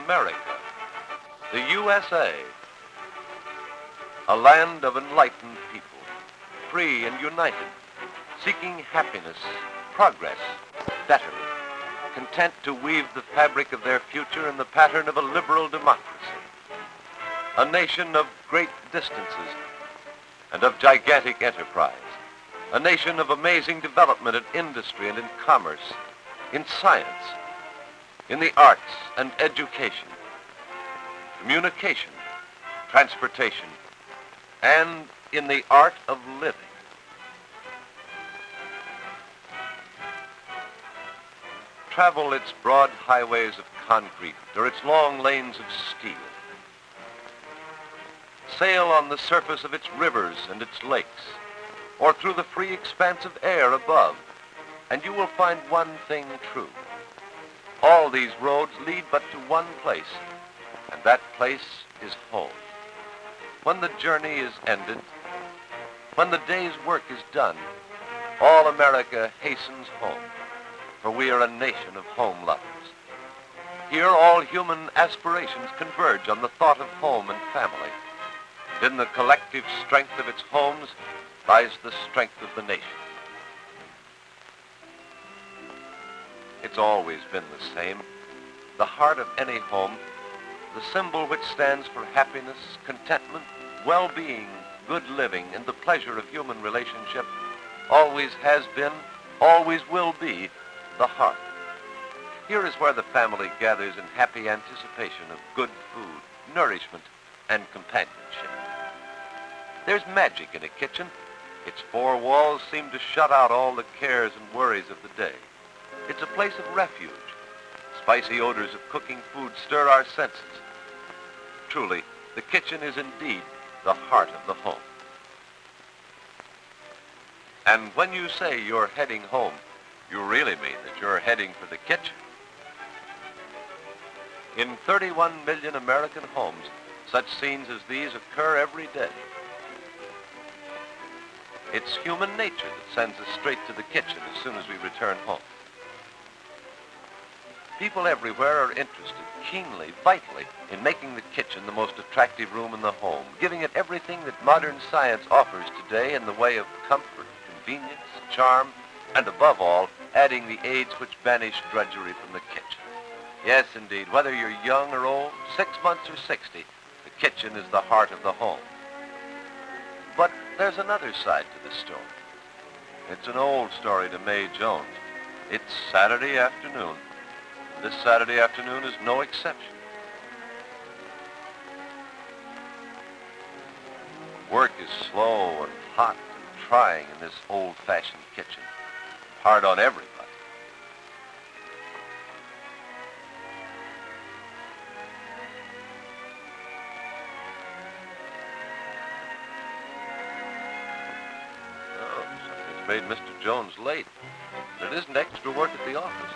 America, the USA, a land of enlightened people, free and united, seeking happiness, progress, betterment, content to weave the fabric of their future in the pattern of a liberal democracy, a nation of great distances and of gigantic enterprise, a nation of amazing development in industry and in commerce, in science, in the arts and education, communication, transportation, and in the art of living. Travel its broad highways of concrete or its long lanes of steel. Sail on the surface of its rivers and its lakes, or through the free expanse of air above, and you will find one thing true. All these roads lead but to one place, and that place is home. When the journey is ended, when the day's work is done, all America hastens home, for we are a nation of home lovers. Here all human aspirations converge on the thought of home and family. And in the collective strength of its homes lies the strength of the nation. It's always been the same. The heart of any home, the symbol which stands for happiness, contentment, well-being, good living, and the pleasure of human relationship, always has been, always will be, the heart. Here is where the family gathers in happy anticipation of good food, nourishment, and companionship. There's magic in a kitchen. Its four walls seem to shut out all the cares and worries of the day. It's a place of refuge. Spicy odors of cooking food stir our senses. Truly, the kitchen is indeed the heart of the home. And when you say you're heading home, you really mean that you're heading for the kitchen. In 31 million American homes, such scenes as these occur every day. It's human nature that sends us straight to the kitchen as soon as we return home. People everywhere are interested, keenly, vitally, in making the kitchen the most attractive room in the home, giving it everything that modern science offers today in the way of comfort, convenience, charm, and above all, adding the aids which banish drudgery from the kitchen. Yes, indeed, whether you're young or old, 6 months or 60, the kitchen is the heart of the home. But there's another side to the story. It's an old story to Mae Jones. It's Saturday afternoon. This Saturday afternoon is no exception. Work is slow and hot and trying in this old-fashioned kitchen. Hard on everybody. Oh, something's made Mr. Jones late. There isn't extra work at the office.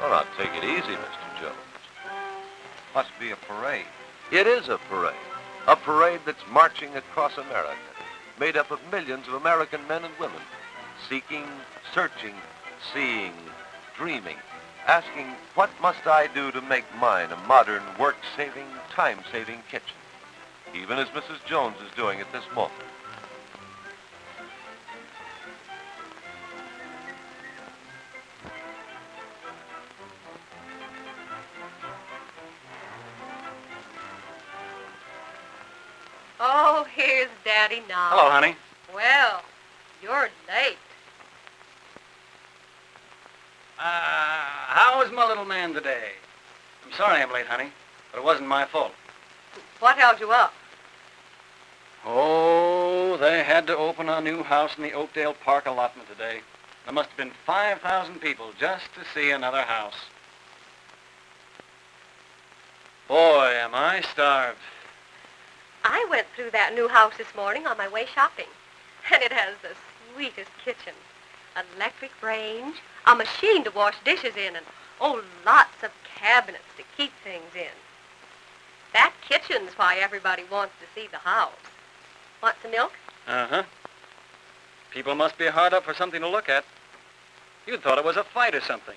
Well, now, take it easy, Mr. Jones. Must be a parade. It is a parade. A parade that's marching across America, made up of millions of American men and women, seeking, searching, seeing, dreaming, asking, what must I do to make mine a modern, work-saving, time-saving kitchen? Even as Mrs. Jones is doing at this moment. Oh, here's Daddy now. Hello, honey. Well, you're late. How is my little man today? I'm sorry I'm late, honey, but it wasn't my fault. What held you up? Oh, they had to open a new house in the Oakdale Park allotment today. There must have been 5,000 people just to see another house. Boy, am I starved. I went through that new house this morning on my way shopping, and it has the sweetest kitchen. An electric range, a machine to wash dishes in, and, oh, lots of cabinets to keep things in. That kitchen's why everybody wants to see the house. Want some milk? Uh-huh. People must be hard up for something to look at. You'd thought it was a fight or something.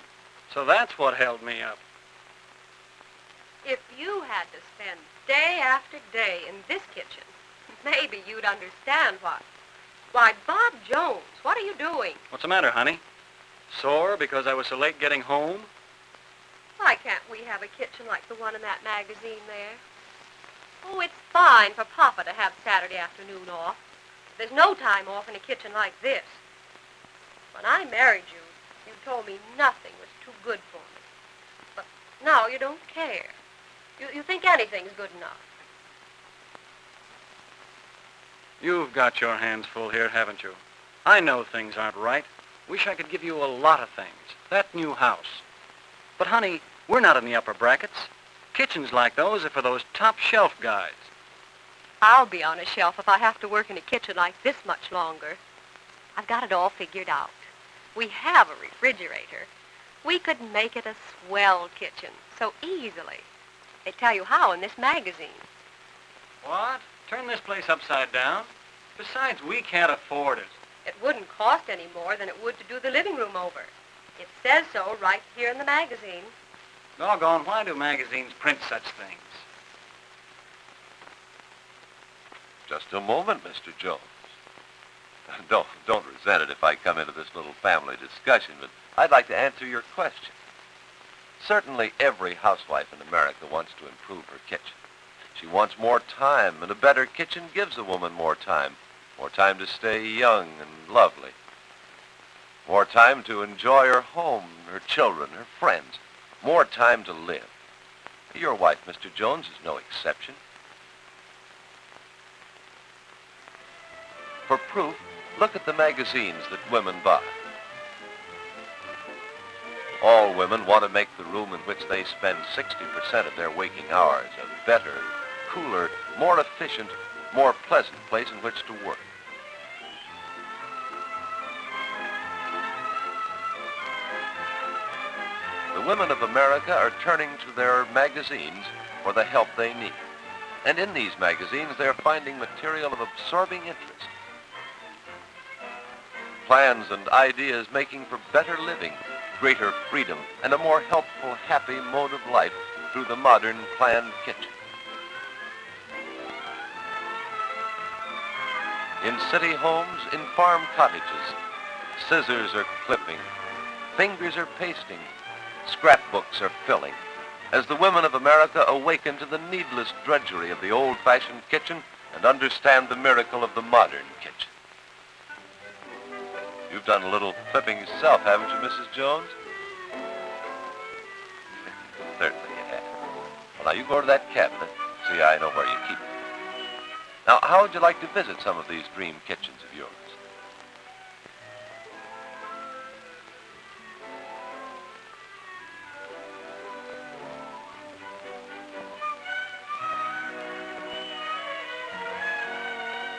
So that's what held me up. If you had to spend day after day in this kitchen, maybe you'd understand why. Why, Bob Jones, what are you doing? What's the matter, honey? Sore because I was so late getting home? Why can't we have a kitchen like the one in that magazine there? Oh, it's fine for Papa to have Saturday afternoon off. There's no time off in a kitchen like this. When I married you, you told me nothing was too good for me. But now you don't care. You think anything's good enough. You've got your hands full here, haven't you? I know things aren't right. Wish I could give you a lot of things. That new house. But, honey, we're not in the upper brackets. Kitchens like those are for those top shelf guys. I'll be on a shelf if I have to work in a kitchen like this much longer. I've got it all figured out. We have a refrigerator. We could make it a swell kitchen so easily. They tell you how in this magazine. What? Turn this place upside down? Besides, we can't afford it. It wouldn't cost any more than it would to do the living room over. It says so right here in the magazine. Doggone, why do magazines print such things? Just a moment, Mr. Jones. Don't resent it if I come into this little family discussion, but I'd like to answer your question. Certainly every housewife in America wants to improve her kitchen. She wants more time, and a better kitchen gives a woman more time to stay young and lovely, more time to enjoy her home, her children, her friends, more time to live. Your wife, Mr. Jones, is no exception. For proof, look at the magazines that women buy. All women want to make the room in which they spend 60% of their waking hours a better, cooler, more efficient, more pleasant place in which to work. The women of America are turning to their magazines for the help they need. And in these magazines, they're finding material of absorbing interest. Plans and ideas making for better living, greater freedom, and a more helpful, happy mode of life through the modern planned kitchen. In city homes, in farm cottages, scissors are clipping, fingers are pasting, scrapbooks are filling, as the women of America awaken to the needless drudgery of the old-fashioned kitchen and understand the miracle of the modern kitchen. You've done a little clipping yourself, haven't you, Mrs. Jones? Certainly you have. Well, now you go to that cabinet. See, I know where you keep it. Now, how would you like to visit some of these dream kitchens of yours?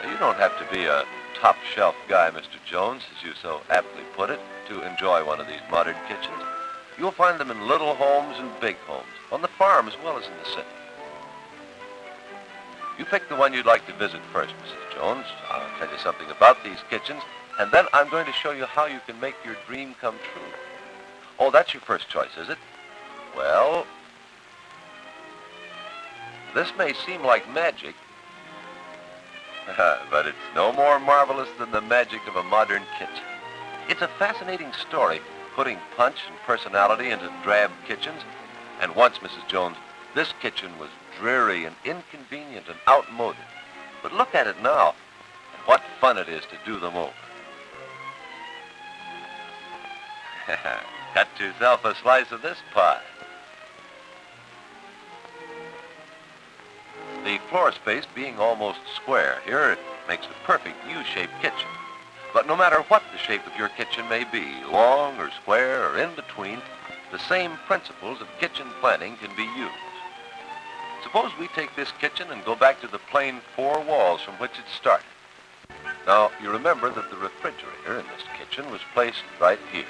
Now, you don't have to be a top-shelf guy, Mr. Jones, as you so aptly put it, to enjoy one of these modern kitchens. You'll find them in little homes and big homes, on the farm as well as in the city. You pick the one you'd like to visit first, Mrs. Jones. I'll tell you something about these kitchens, and then I'm going to show you how you can make your dream come true. Oh, that's your first choice, is it? Well, this may seem like magic, but it's no more marvelous than the magic of a modern kitchen. It's a fascinating story, putting punch and personality into drab kitchens. And once, Mrs. Jones, this kitchen was dreary and inconvenient and outmoded. But look at it now, and what fun it is to do them over. Cut yourself a slice of this pie. The floor space being almost square here, it makes a perfect U-shaped kitchen. But no matter what the shape of your kitchen may be, long or square or in between, the same principles of kitchen planning can be used. Suppose we take this kitchen and go back to the plain four walls from which it started. Now, you remember that the refrigerator in this kitchen was placed right here.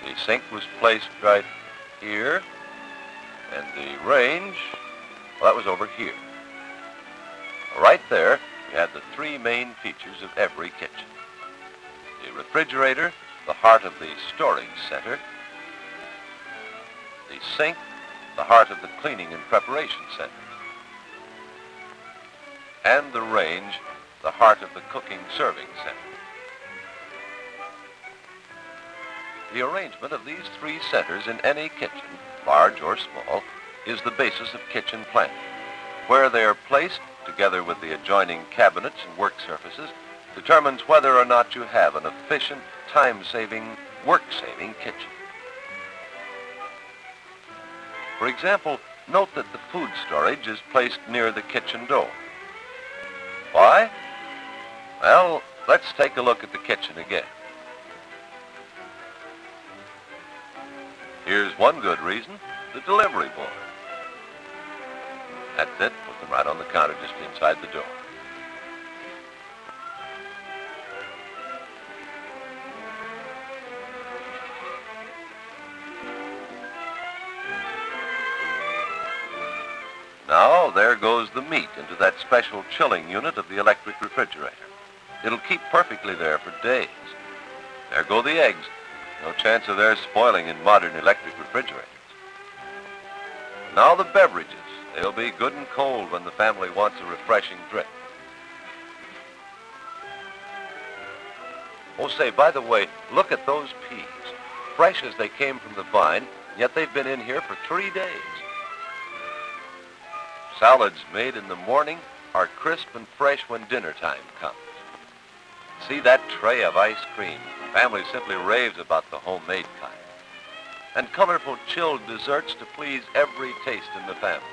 The sink was placed right here, and the range Well, that was over here. Right there, we had the three main features of every kitchen. The refrigerator, the heart of the storage center, the sink, the heart of the cleaning and preparation center, and the range, the heart of the cooking serving center. The arrangement of these three centers in any kitchen, large or small, is the basis of kitchen planning. Where they are placed, together with the adjoining cabinets and work surfaces, determines whether or not you have an efficient, time-saving, work-saving kitchen. For example, note that the food storage is placed near the kitchen door. Why? Well, let's take a look at the kitchen again. Here's one good reason, the delivery board. That's it, put them right on the counter just inside the door. Now, there goes the meat into that special chilling unit of the electric refrigerator. It'll keep perfectly there for days. There go the eggs. No chance of their spoiling in modern electric refrigerators. Now the beverages. They'll be good and cold when the family wants a refreshing drink. Oh, say, by the way, look at those peas. Fresh as they came from the vine, yet they've been in here for 3 days. Salads made in the morning are crisp and fresh when dinner time comes. See that tray of ice cream. Family simply raves about the homemade kind. And colorful chilled desserts to please every taste in the family.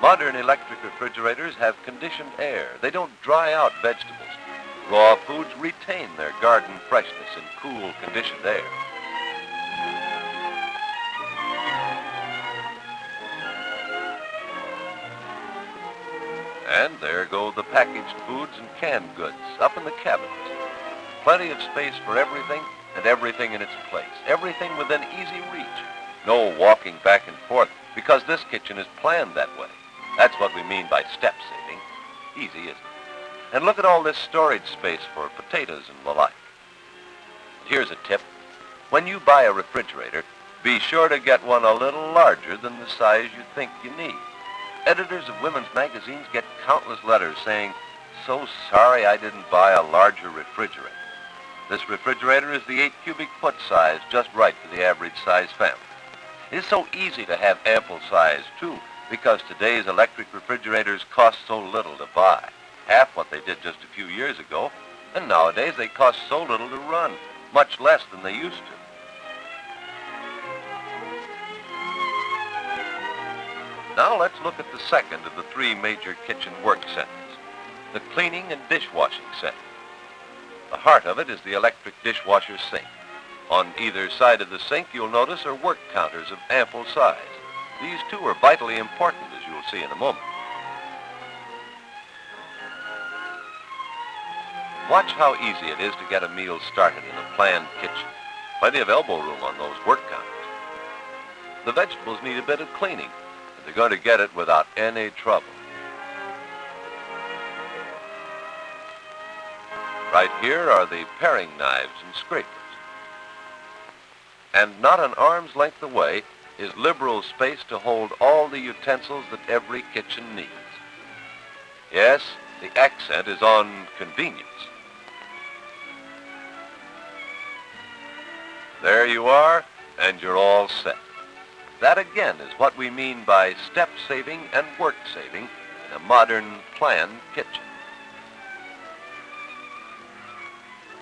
Modern electric refrigerators have conditioned air. They don't dry out vegetables. Raw foods retain their garden freshness in cool, conditioned air. And there go the packaged foods and canned goods up in the cabinets. Plenty of space for everything and everything in its place. Everything within easy reach. No walking back and forth because this kitchen is planned that way. That's what we mean by step saving. Easy, isn't it? And look at all this storage space for potatoes and the like. Here's a tip. When you buy a refrigerator, be sure to get one a little larger than the size you think you need. Editors of women's magazines get countless letters saying, "So sorry I didn't buy a larger refrigerator." This refrigerator is the 8 cubic foot size, just right for the average size family. It's so easy to have ample size, too, because today's electric refrigerators cost so little to buy. Half what they did just a few years ago, and nowadays they cost so little to run, much less than they used to. Now let's look at the second of the 3 major kitchen work centers, the cleaning and dishwashing center. The heart of it is the electric dishwasher sink. On either side of the sink, you'll notice are work counters of ample size. These two are vitally important, as you'll see in a moment. Watch how easy it is to get a meal started in a planned kitchen. Plenty of elbow room on those work counters. The vegetables need a bit of cleaning, and they're going to get it without any trouble. Right here are the paring knives and scrapers. And not an arm's length away is liberal space to hold all the utensils that every kitchen needs. Yes, the accent is on convenience. There you are, and you're all set. That again is what we mean by step saving and work saving in a modern planned kitchen.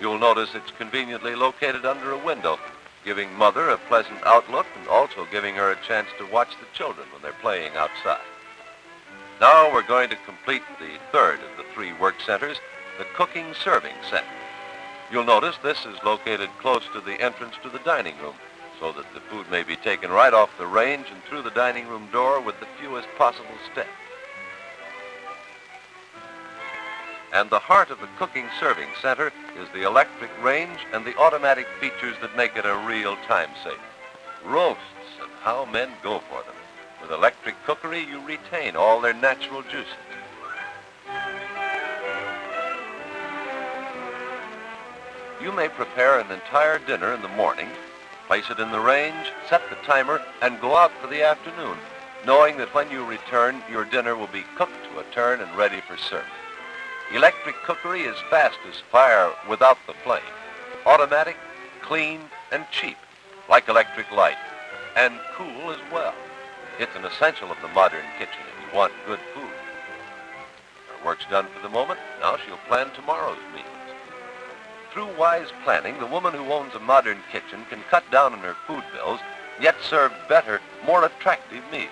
You'll notice it's conveniently located under a window, giving Mother a pleasant outlook and also giving her a chance to watch the children when they're playing outside. Now we're going to complete the third of the 3 work centers, the cooking serving center. You'll notice this is located close to the entrance to the dining room, so that the food may be taken right off the range and through the dining room door with the fewest possible steps. And the heart of the cooking serving center is the electric range and the automatic features that make it a real time saver. Roasts, and how men go for them. With electric cookery, you retain all their natural juices. You may prepare an entire dinner in the morning, place it in the range, set the timer, and go out for the afternoon, knowing that when you return, your dinner will be cooked to a turn and ready for serving. Electric cookery is fast as fire without the flame, automatic, clean, and cheap, like electric light, and cool as well. It's an essential of the modern kitchen if you want good food. Her work's done for the moment. Now she'll plan tomorrow's meals. Through wise planning, the woman who owns a modern kitchen can cut down on her food bills, yet serve better, more attractive meals.